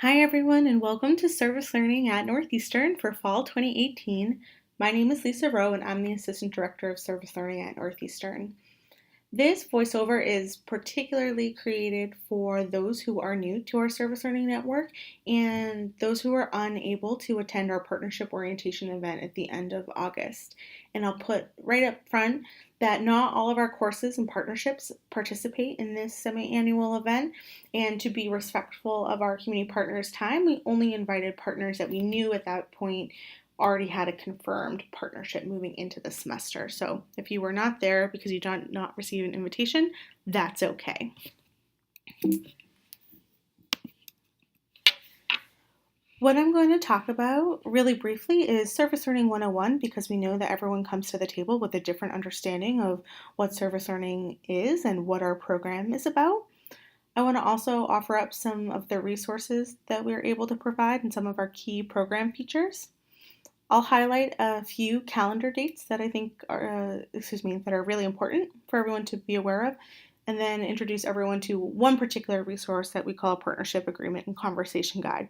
Hi everyone and welcome to Service Learning at Northeastern for Fall 2018. My name is Lisa Rowe and I'm the Assistant Director of Service Learning at Northeastern. This voiceover is particularly created for those who are new to our Service Learning Network and those who are unable to attend our partnership orientation event at the end of August. And I'll put right up front that not all of our courses and partnerships participate in this semi-annual event, and to be respectful of our community partners' time, we only invited partners that we knew at that point already had a confirmed partnership moving into the semester. So if you were not there because you did not receive an invitation, that's okay. What I'm going to talk about really briefly is Service Learning 101, because we know that everyone comes to the table with a different understanding of what service learning is and what our program is about. I want to also offer up some of the resources that we're able to provide and some of our key program features. I'll highlight a few calendar dates that I think are, that are really important for everyone to be aware of, and then introduce everyone to one particular resource that we call a partnership agreement and conversation guide.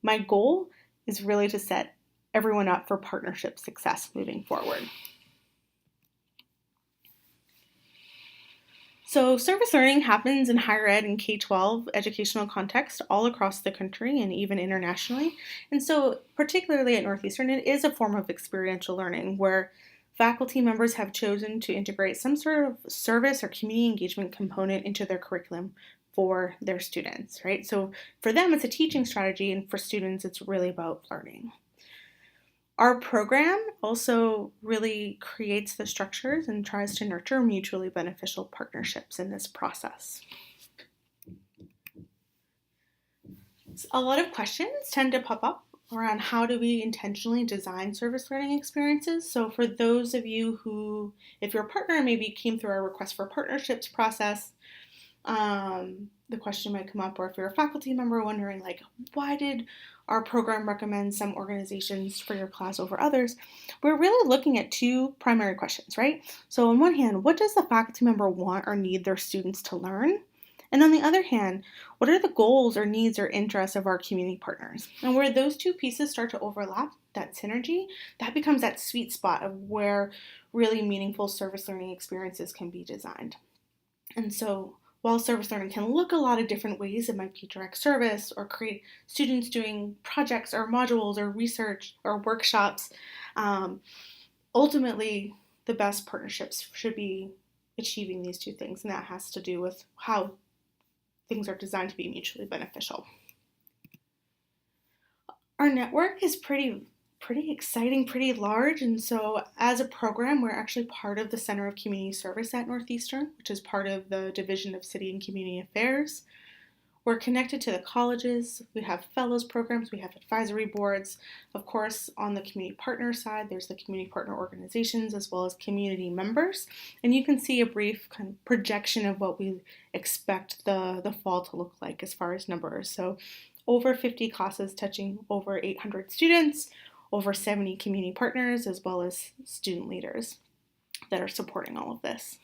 My goal is really to set everyone up for partnership success moving forward. So service learning happens in higher ed and K-12 educational context all across the country and even internationally. And so particularly at Northeastern, it is a form of experiential learning where faculty members have chosen to integrate some sort of service or community engagement component into their curriculum for their students, right? So for them, it's a teaching strategy, and for students, it's really about learning. Our program also really creates the structures and tries to nurture mutually beneficial partnerships in this process. A lot of questions tend to pop up around how do we intentionally design service learning experiences. So for those of you who, if your partner maybe came through our request for partnerships process, the question might come up, or if you're a faculty member wondering, like, why did our program recommend some organizations for your class over others? We're really looking at two primary questions, right? So on one hand, what does the faculty member want or need their students to learn? And on the other hand, what are the goals or needs or interests of our community partners? And where those two pieces start to overlap, that synergy, that becomes that sweet spot of where really meaningful service learning experiences can be designed. And so while service learning can look a lot of different ways, it might be direct service or create students doing projects or modules or research or workshops. Ultimately, the best partnerships should be achieving these two things, and that has to do with how things are designed to be mutually beneficial. Our network is pretty exciting, pretty large, and so as a program, we're actually part of the Center of Community Service at Northeastern, which is part of the Division of City and Community Affairs. We're connected to the colleges, we have fellows programs, we have advisory boards. Of course, on the community partner side, there's the community partner organizations as well as community members. And you can see a brief kind of projection of what we expect the fall to look like as far as numbers. So over 50 classes touching over 800 students, over 70 community partners, as well as student leaders that are supporting all of this.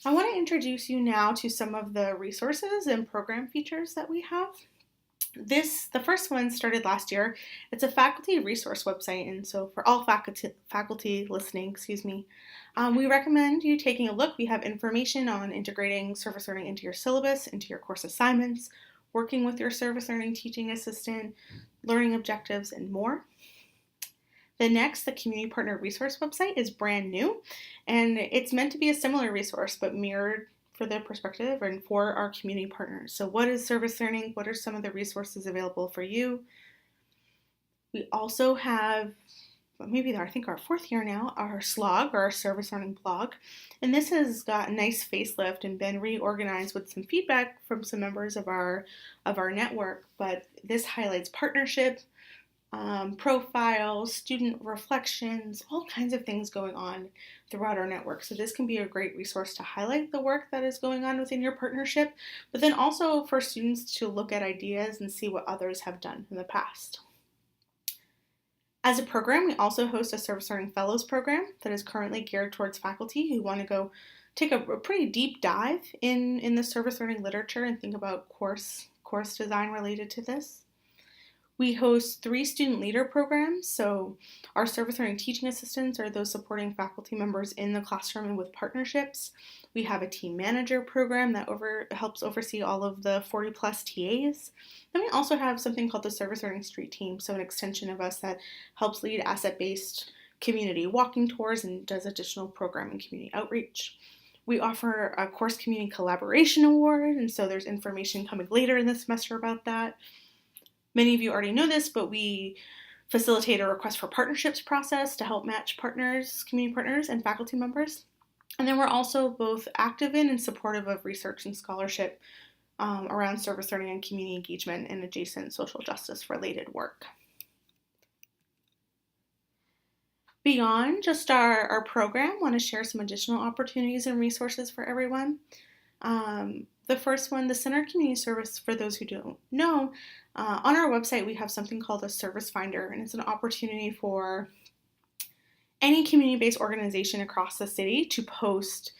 I want to introduce you now to some of the resources and program features that we have. The first one started last year. It's a faculty resource website, and so for all faculty listening, we recommend you taking a look. We have information on integrating service learning into your syllabus, into your course assignments, working with your service learning teaching assistant, learning objectives, and more. The community partner resource website is brand new, and it's meant to be a similar resource but mirrored for the perspective and for our community partners. So what is service learning? What are some of the resources available for you? We also have, I think our fourth year now, our slog, or our service learning blog. And this has got a nice facelift and been reorganized with some feedback from some members of our network. But this highlights partnership, profiles, student reflections, all kinds of things going on throughout our network. So this can be a great resource to highlight the work that is going on within your partnership, but then also for students to look at ideas and see what others have done in the past. As a program, we also host a Service Learning Fellows program that is currently geared towards faculty who want to go take a pretty deep dive in the service learning literature and think about course design related to this. We host 3 student leader programs, so our service learning teaching assistants are those supporting faculty members in the classroom and with partnerships. We have a team manager program that helps oversee all of the 40 plus TAs. Then we also have something called the Service Learning Street Team, so an extension of us that helps lead asset-based community walking tours and does additional program and community outreach. We offer a course community collaboration award, and so there's information coming later in the semester about that. Many of you already know this, but we facilitate a request for partnerships process to help match partners, community partners, and faculty members. And then we're also both active in and supportive of research and scholarship around service learning and community engagement and adjacent social justice related work. Beyond just our program, I want to share some additional opportunities and resources for everyone. The first one, the Center Community Service, for those who don't know, on our website we have something called a Service Finder, and it's an opportunity for any community-based organization across the city to post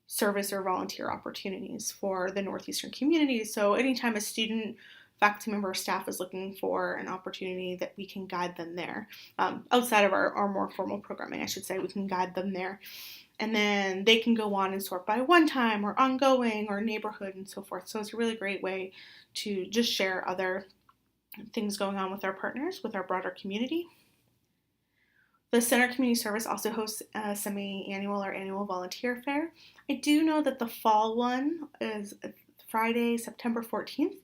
service or volunteer opportunities for the Northeastern community. So anytime a student, faculty member, or staff is looking for an opportunity, that we can guide them there. Outside of our more formal programming, I should say, we can guide them there. And then they can go on and sort by one time or ongoing or neighborhood and so forth. So it's a really great way to just share other things going on with our partners, with our broader community. The Center Community Service also hosts a semi-annual or annual volunteer fair. I do know that the fall one is Friday, September 14th.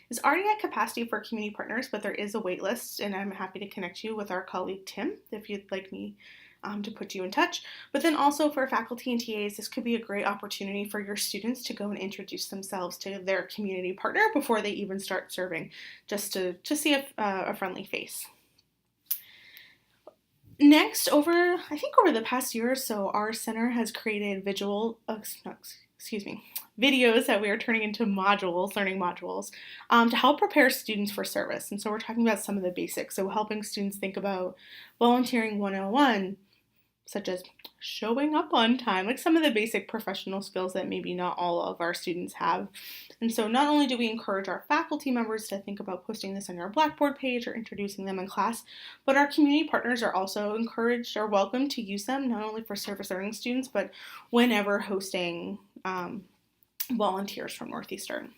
It's already at capacity for community partners, but there is a wait list, and I'm happy to connect you with our colleague Tim if you'd like me to put you in touch. But then also for faculty and TAs, this could be a great opportunity for your students to go and introduce themselves to their community partner before they even start serving, just to see a friendly face. Next, over the past year or so, our center has created videos that we are turning into modules, learning modules, to help prepare students for service. And so we're talking about some of the basics, so helping students think about volunteering 101, such as showing up on time, like some of the basic professional skills that maybe not all of our students have. And so not only do we encourage our faculty members to think about posting this on your Blackboard page or introducing them in class, but our community partners are also encouraged or welcome to use them, not only for service learning students, but whenever hosting volunteers from Northeastern.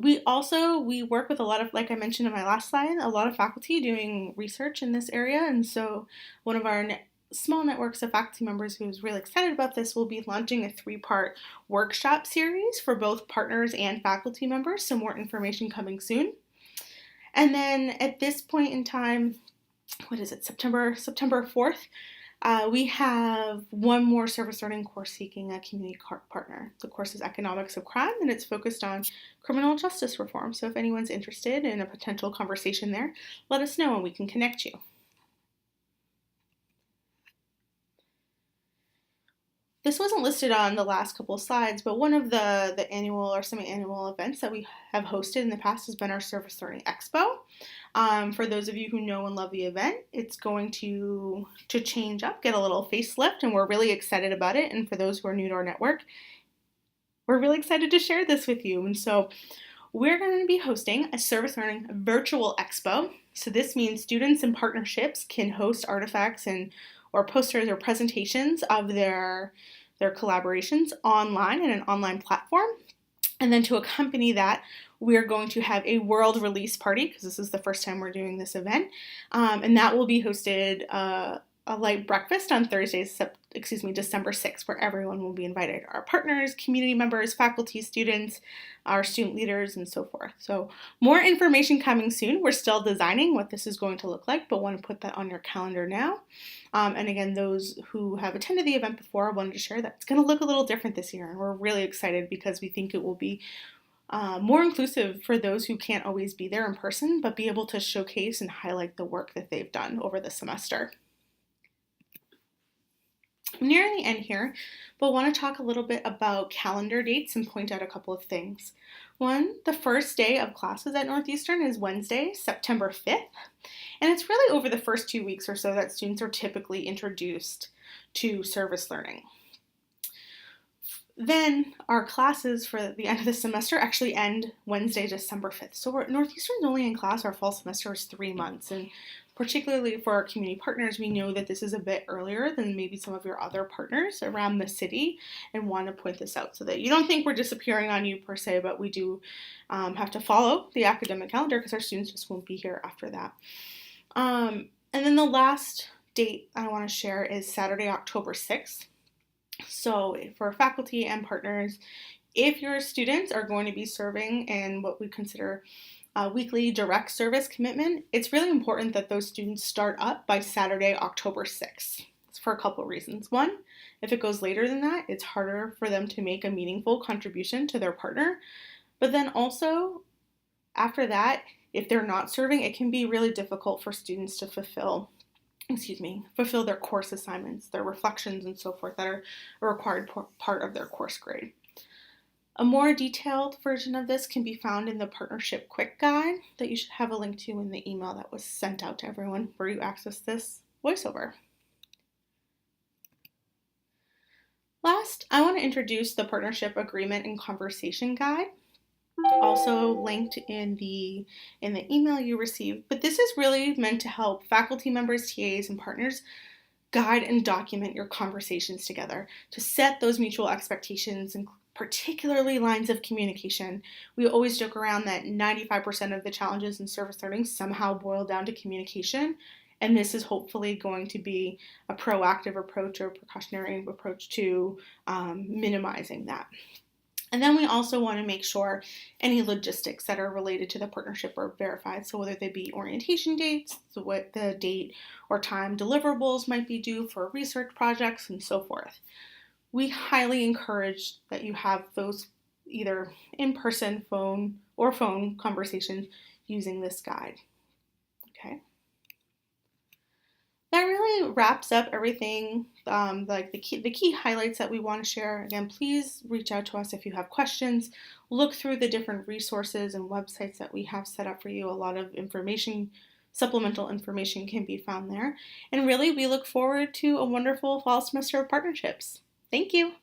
We work with a lot of, like I mentioned in my last slide, a lot of faculty doing research in this area, and so one of our small networks of faculty members who's really excited about this will be launching a 3-part workshop series for both partners and faculty members, so more information coming soon. And then at this point in time, September 4th, we have one more service learning course seeking a community partner. The course is Economics of Crime, and it's focused on criminal justice reform. So if anyone's interested in a potential conversation there, let us know and we can connect you. This wasn't listed on the last couple of slides, but one of the annual or semi-annual events that we have hosted in the past has been our Service Learning Expo. For those of you who know and love the event, it's going to change up, get a little facelift, and we're really excited about it. And for those who are new to our network, we're really excited to share this with you. And so we're going to be hosting a Service Learning Virtual Expo. So this means students and partnerships can host artifacts or posters or presentations of their collaborations online in an online platform. And then to accompany that, we're going to have a world release party, because this is the first time we're doing this event. And that will be hosted a light breakfast on Thursday, December 6th, where everyone will be invited. Our partners, community members, faculty, students, our student leaders, and so forth. So more information coming soon. We're still designing what this is going to look like, but want to put that on your calendar now. And again, those who have attended the event before, I wanted to share that it's going to look a little different this year. And we're really excited because we think it will be more inclusive for those who can't always be there in person, but be able to showcase and highlight the work that they've done over the semester. I'm nearing the end here, but want to talk a little bit about calendar dates and point out a couple of things. One, the first day of classes at Northeastern is Wednesday, September 5th, and it's really over the first 2 weeks or so that students are typically introduced to service learning. Then our classes for the end of the semester actually end Wednesday, December 5th. So Northeastern's only in class, our fall semester is 3 months. And particularly for our community partners, we know that this is a bit earlier than maybe some of your other partners around the city, and want to point this out so that you don't think we're disappearing on you per se, but we do have to follow the academic calendar because our students just won't be here after that. And then the last date I want to share is Saturday, October 6th. So for faculty and partners, if your students are going to be serving in what we consider a weekly direct service commitment, it's really important that those students start up by Saturday, October 6th. It's for a couple of reasons. One, if it goes later than that, it's harder for them to make a meaningful contribution to their partner. But then also, after that, if they're not serving, it can be really difficult for students to fulfill their course assignments, their reflections, and so forth that are a required part of their course grade. A more detailed version of this can be found in the Partnership Quick Guide that you should have a link to in the email that was sent out to everyone where you access this voiceover. Last, I want to introduce the Partnership Agreement and Conversation Guide, also linked in the email you received. But this is really meant to help faculty members, TAs, and partners guide and document your conversations together to set those mutual expectations, and particularly lines of communication. We always joke around that 95% of the challenges in service learning somehow boil down to communication, and this is hopefully going to be a proactive approach or precautionary approach to minimizing that. And then we also want to make sure any logistics that are related to the partnership are verified. So whether they be orientation dates, so what the date or time deliverables might be due for research projects, and so forth. We highly encourage that you have those either in-person, phone conversations using this guide. Okay. That really wraps up everything, like the key highlights that we want to share. Again, please reach out to us if you have questions. Look through the different resources and websites that we have set up for you. A lot of information, supplemental information can be found there. And really, we look forward to a wonderful fall semester of partnerships. Thank you.